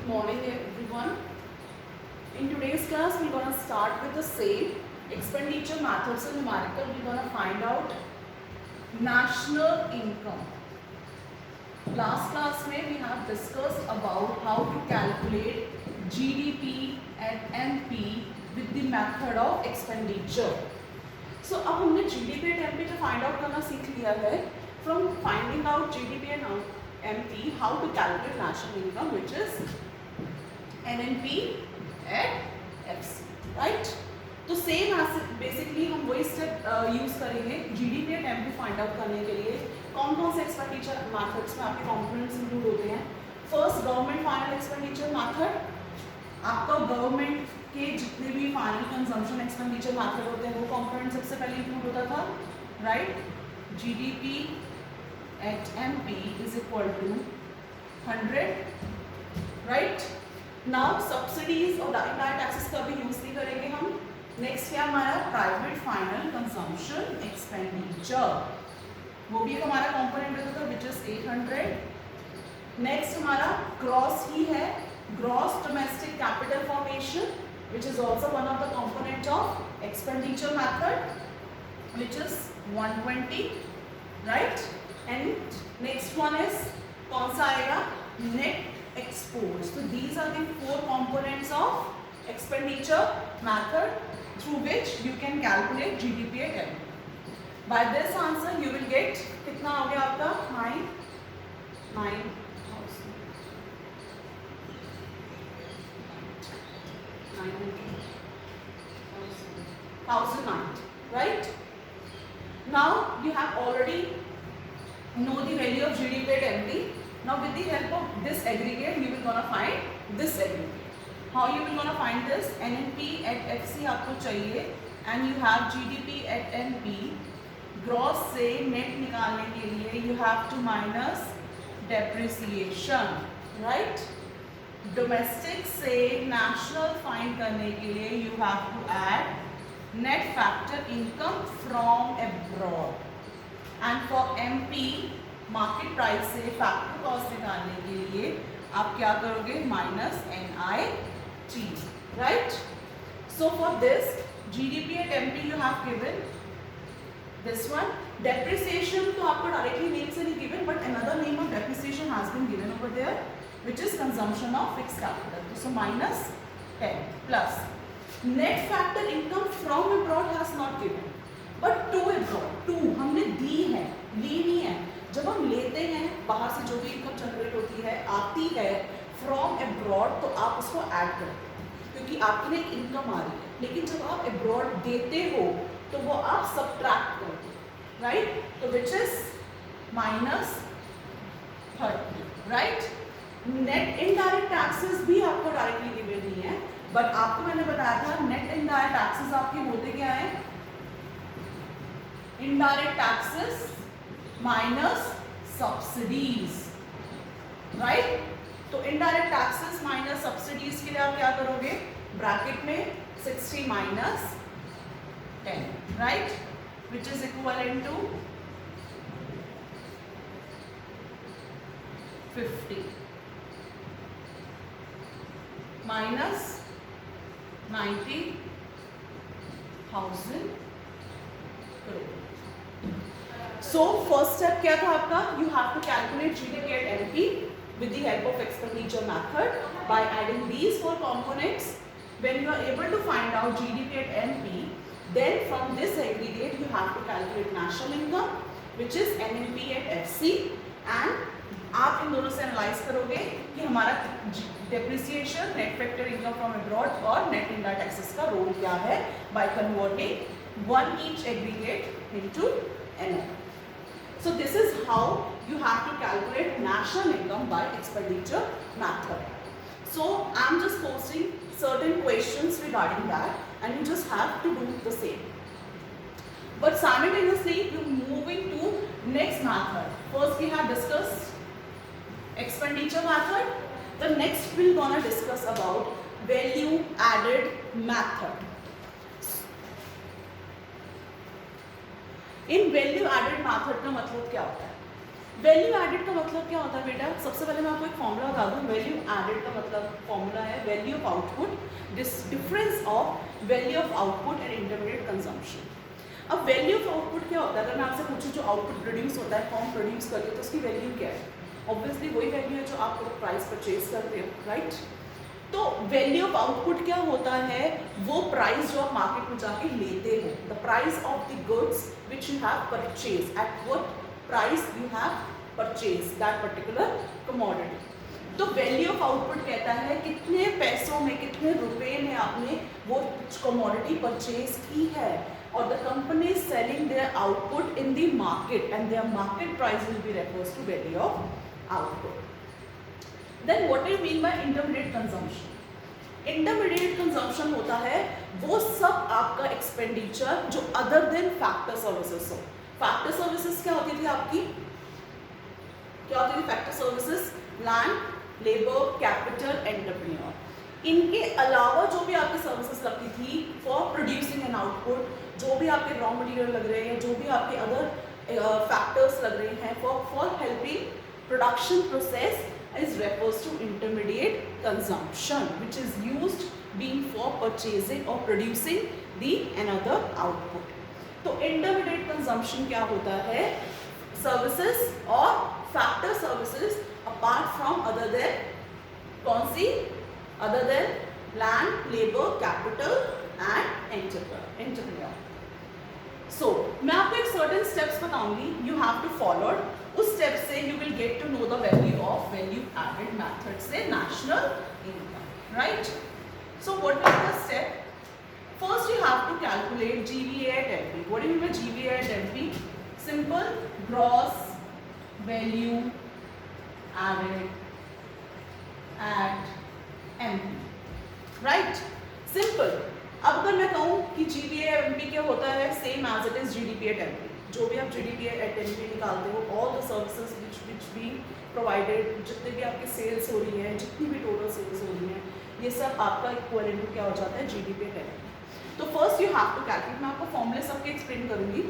Good morning everyone. In today's class we're going to start with the same expenditure methods in numerical. We're going to find out national income. Last class में we have discussed about how to calculate GDP and MP with the method of expenditure. So अब हमने GDP and MP को find out करना सीख लिया है. From finding out GDP and MP, how to calculate national income, which is NNP at FC, right? तो same basically हम वही स्टेप यूज करेंगे GDP and MP find out करने के लिए. कौन कौन से एक्सपेंडिचर मेथड्स में आपके कंपोनेंट्स इंक्लूड होते हैं. First government final expenditure method. आपका गवर्नमेंट के जितने भी फाइनल कंजम्पशन एक्सपेंडिचर मेथड होते हैं वो कंपोनेंट सबसे पहले इंक्लूड होता था, right. GDP at MP is equal to 100, right. Now subsidies और डायरेक्ट टैक्सेस का भी यूज नहीं करेंगे हम. नेक्स्ट है हमारा प्राइवेट फाइनल कंजम्पशन एक्सपेंडिचर, वो भी एक हमारा कंपोनेंट होता था विच इज 800. नेक्स्ट हमारा ग्रॉस ही है, gross domestic capital formation which is also one of the component of expenditure method which is 120, right. And next one is कौन सा आएगा, net exports. So these are the 4 components of expenditure method through which you can calculate GDP at MP. By this answer you will get कितना हो गया आपका 9,090, right? Now you have already know the value of GDP at MP. Now with the help of this aggregate you will gonna find this aggregate. How you will gonna find this? NNP at FC आपको चाहिए and you have GDP at NP. Gross से net निकालने के लिए you have to minus depreciation, right? Domestic से national find करने के लिए you have to add net factor income from abroad. And for MP market price से factor cost निकालने के लिए आप क्या करोगे, minus NIT, right. So for this GDP at MP you have given this one. Depreciation तो आपको directly name से नहीं given, but another name of depreciation has been given over there which is consumption of fixed capital. So minus 10 plus net factor income from abroad has not given but to abroad. टू हमने दी है, ली नहीं है. जब हम लेते हैं बाहर से जो भी इनकम जनरेट होती है आती है फ्रॉम अब्रॉड, तो आप उसको ऐड करते हैं क्योंकि आपकी ना एक इनकम आ रही है. लेकिन जब आप अब्रॉड देते हो तो वो आप सब्ट्रैक्ट करते हो, राइट. तो which is minus 30, right. Net indirect taxes भी आपको डायरेक्टली गिवन नहीं है, बट आपको मैंने बताया था नेट इनडायरेक्ट टैक्सेस आपके होते क्या है, indirect taxes minus subsidies, right. तो इनडायरेक्ट टैक्सेस माइनस सब्सिडीज के लिए आप क्या करोगे, ब्रैकेट में 60 minus 10, right, which is equal to 50 minus 90,000 crore. So first step क्या था आपका, you have to calculate GDP at MP with the help of expenditure method by adding these 4 components. When you are able to find out GDP at MP, then from this aggregate you have to calculate national income which is NNP at FC, and आप इन दोनों से analyse करोगे कि हमारा depreciation, net factor income from abroad और net indirect taxes का role क्या है by converting one each aggregate into NNP. So this is how you have to calculate national income by expenditure method. So I am just posting certain questions regarding that and you just have to do the same. But simultaneously you moving to next method. First we have discussed expenditure method. The next we're gonna discuss about value added method. In value added method का मतलब क्या होता है, value added का मतलब क्या होता है बेटा? सबसे पहले मैं आपको एक फॉर्मूला बता दूं। वैल्यू एडेड का मतलब फॉर्मूला है value of output, difference of value of output and intermediate consumption. अब वैल्यू ऑफ आउटपुट क्या होता है? अगर मैं आपसे पूछूं जो आउटपुट प्रोड्यूस होता है, फॉर्म प्रोड्यूस करती है, तो उसकी वैल्यू क्या है? ऑब्वियसली वही वैल्यू है जो आप प्राइस परचेज करते हो, राइट? तो वैल्यू ऑफ आउटपुट क्या होता है? वो प्राइस जो आप मार्केट में जाके लेते हो, the price of the goods which you have purchase, at what price you have purchase that particular commodity. तो वैल्यू ऑफ आउटपुट कहता है कितने पैसों में, कितने रुपए में आपने वो कमोडिटी परचेज की है, और the company is selling their output in the market and their market price will be refers to value of output. Then what do you mean by intermediate consumption? Intermediate consumption होता है वो सब आपका expenditure जो other than factor services हो। Factor services क्या होती थी आपकी? क्या होती थी factor services? Land, labour, capital, entrepreneur. इनके अलावा जो भी आपकी सर्विसेज लगती थी फॉर प्रोड्यूसिंग एन आउटपुट, जो भी आपके रॉ मटेरियल लग रहे हैं, जो भी आपके अदर फैक्टर्स लग रहे हैं for helping production process, is refers to intermediate consumption, which is used being for purchasing or producing the another output. तो intermediate consumption क्या होता है? Services और factor services apart from other than कौन सी? Other than land, labor, capital and entrepreneur. So मैं आपको एक certain steps बताऊंगी, you have to follow. उस स्टेप से you will get to know the value of value added method से national income, right? So what is the step? First you have to calculate GVA at MP. What do you mean by GVA at MP? Simple gross value added at MP, right? Simple. अब अगर मैं कहूँ कि GVA MP क्या होता है, same as it is GDP at MP. जो भी आप जीडीपी एट एमपी निकालते हो, all the services which be provided, जितने भी आपकी सेल्स हो रही है, जितनी भी टोटल सेल्स हो रही है, ये सब आपका इक्वलेंट टू क्या हो जाता है? GDP at MP. तो first you have to calculate, मैं आपको फॉर्मूले सबके एक्सप्लेन करूंगी,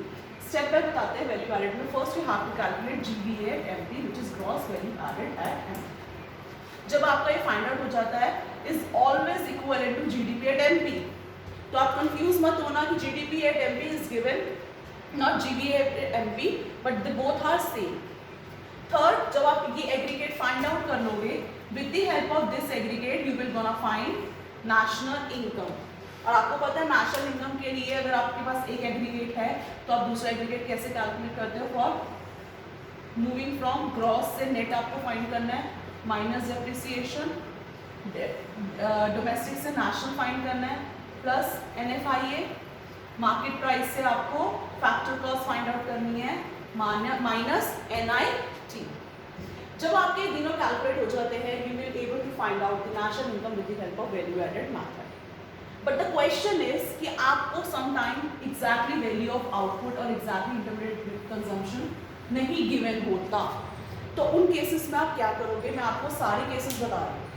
स्टेप बाय बताते हैं वैल्यू एडेड में। First you have to calculate GVA at MP which is gross value added at MP. जब आपका ये फाइंड आउट हो जाता है is always equivalent to GDP at MP, तो आप कंफ्यूज मत होना कि GDP at MP is given not GVA at MP, but they both are same. Third, जब आप ये aggregate find out कर लोगे, with the help of this aggregate you will gonna find national income. और आपको पता है national income के लिए अगर आपके पास एक aggregate है तो आप दूसरा aggregate कैसे calculate करते हो? For moving from gross से net आपको find करना है, minus depreciation, domestic से national find करना है, plus NFIA, मार्केट प्राइस से आपको फैक्टर कॉस्ट फाइंड आउट करनी है, माइनस NIT। जब आपके दिनों कैलकुलेट हो जाते हैं you will able to find out the national income with the help of value added method. But the question is कि आपको some time exactly value of output और एग्जैक्टली इंटरमीडिएट कंजम्पशन नहीं गिवन होता, तो उन केसेस में आप क्या करोगे? मैं आपको सारे केसेस बता रही हूँ।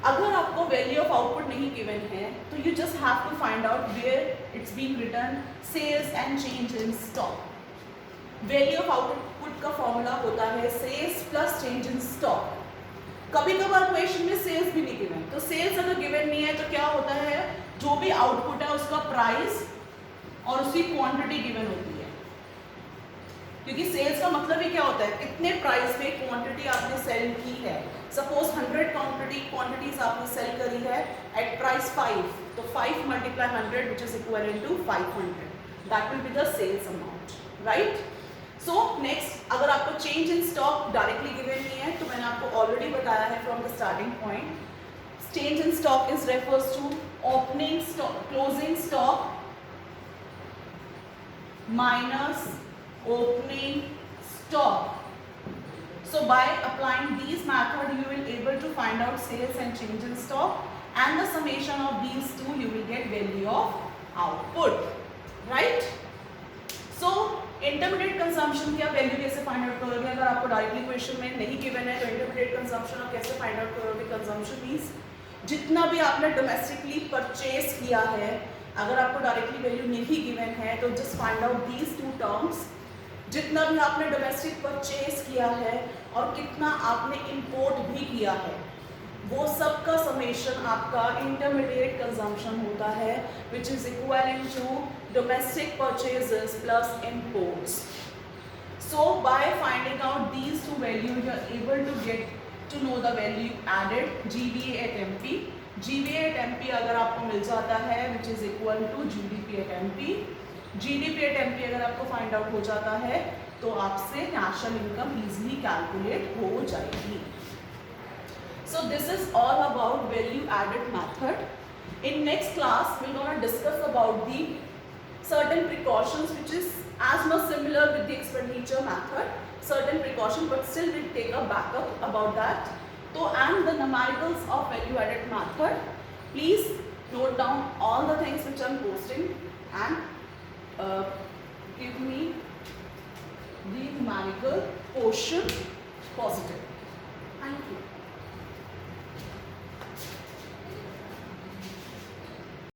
अगर आपको वैल्यू ऑफ आउटपुट नहीं गिवन है तो you just have to find out where it's being written sales and change in stock. Value of output का फॉर्मूला होता है sales plus change in stock. कभी कभार क्वेश्चन में सेल्स भी नहीं गिवन, तो सेल्स अगर गिवन नहीं है तो क्या होता है? जो भी आउटपुट है उसका प्राइस और उसकी क्वांटिटी गिवन होती है, क्योंकि सेल्स का मतलब ही क्या होता है? कितने प्राइस में क्वांटिटी आपने सेल की है। सपोज 100 क्वांटिटीज आपने सेल करी है एट प्राइस 5, तो 5 multiply 100 which is equivalent to 500, that will be the sales amount, right? So next, अगर आपको change in stock directly given नहीं है तो मैंने आपको ऑलरेडी बताया है from the starting point, change in stock is refers to opening stock, closing stock minus opening stock. So by applying these method you will able to find out sales and change in stock, and the summation of these two you will get value of output, right? So intermediate consumption की आप value कैसे find out करोगे? अगर आपको directly question में नहीं given है तो इंटरमीडिएट कंजम्पशन आप कैसे फाइंड आउट करोगे? कंजम्पशन मींस जितना भी आपने डोमेस्टिकली परचेज किया है, अगर आपको डायरेक्टली वैल्यू नहीं गिवन है तो just find out these two terms. जितना भी आपने डोमेस्टिक परचेज किया है और कितना आपने इंपोर्ट भी किया है, वो सब का समेशन आपका इंटरमीडिएट कंजम्पशन होता है, which is equaling to domestic purchases plus imports. So by finding out these two values, you are able to get to know the value added GVA at MP. GVA at MP अगर आपको मिल जाता है which is equal to GDP at MP. GDP at MP अगर आपको find out हो जाता है तो आपसे national income easily calculate हो जाएगी. So this is all about value added method. In next class we're going to discuss about the certain precautions which is as much similar with the expenditure method, certain precaution, but still we'll take a backup about that. So and the numericals of value added method, please note down all the things which I'm posting and give me the numerical portion positive. Thank you.